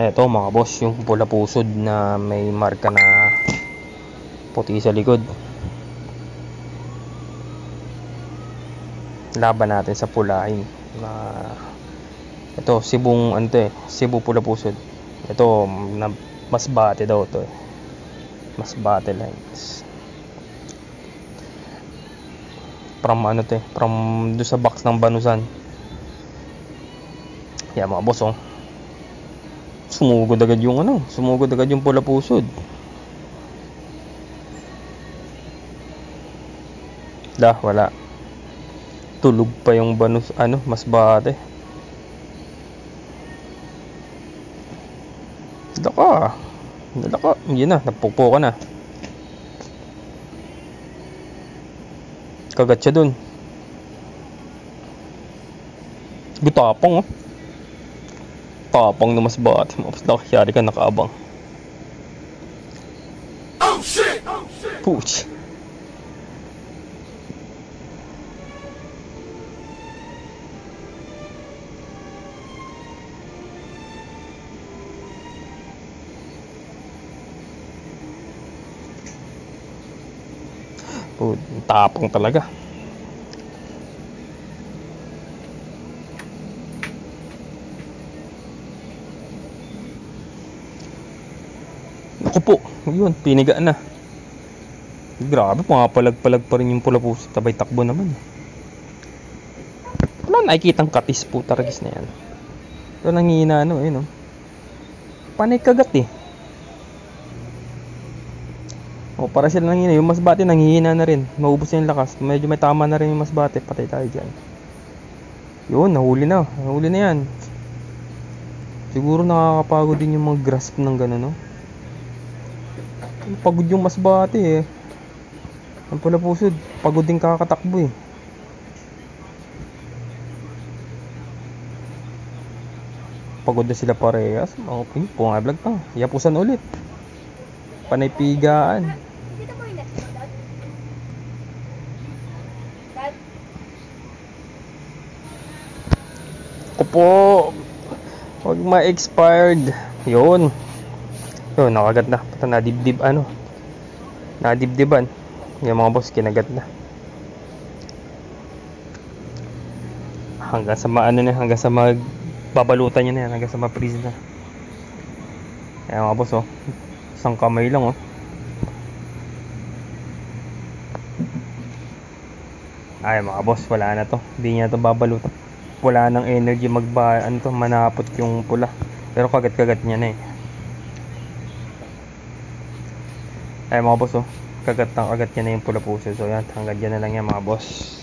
Eto mga boss, yung pula pusod na may marka na puti sa likod. Laban natin sa pulahin na ito, Cebong Cebu pula pusod. Ito na mas bate daw to. Mas bate lines. From from do sa box ng Banusan. Yan mga boss, oh. Sumugod agad yung pula pusod. Wala. Tulog pa yung Banus, mas bate. Dala ka. Yun na, napupo ka na. Kagat siya dun. Gutapang, oh. Tapang na mas bate. Mas nakakyari ka, nakaabang. Oh shit! Puch. Tapang talaga. Naku po, yun, piniga na. Grabe, papalag-palag pa rin yung pula pusod. Tabay takbo naman. Wala nakikitang katis po taragis na yan. Ito nangihina no. Panay kagat eh. O, para sila nangihina. Yung masbate nangihina na rin. Maubos na yung lakas. Medyo may tama na rin yung masbate. Patay tayo dyan. Yun, nahuli na yan. Siguro nakakapagod din yung mga grasp ng gano'n, no? Pagod yung masbate eh. Ang pula pusod, pagod din kakatakbo eh. Pagod na sila parehas. Okay, pumablag pa. Yapusan ulit. Panay pigaan. Kupo. Huwag ma-expired. Yun, nakagat na. Pata nadibdib, nadibdiban. Yung mga boss, kinagat na. Hanggang sa hanggang sa magbabalutan niya na yan. Hanggang sa ma-freeze na. Ayan mga boss, oh. Isang kamay lang, oh. Ay mga boss, wala na to. Hindi niya to babalutan. Wala nang energy manapot yung pula. Pero kagat-kagat niya na eh. Ay mga boss, oh. Kagat niya na yung pula pusod. So yan, hanggang dyan na lang yan mga boss.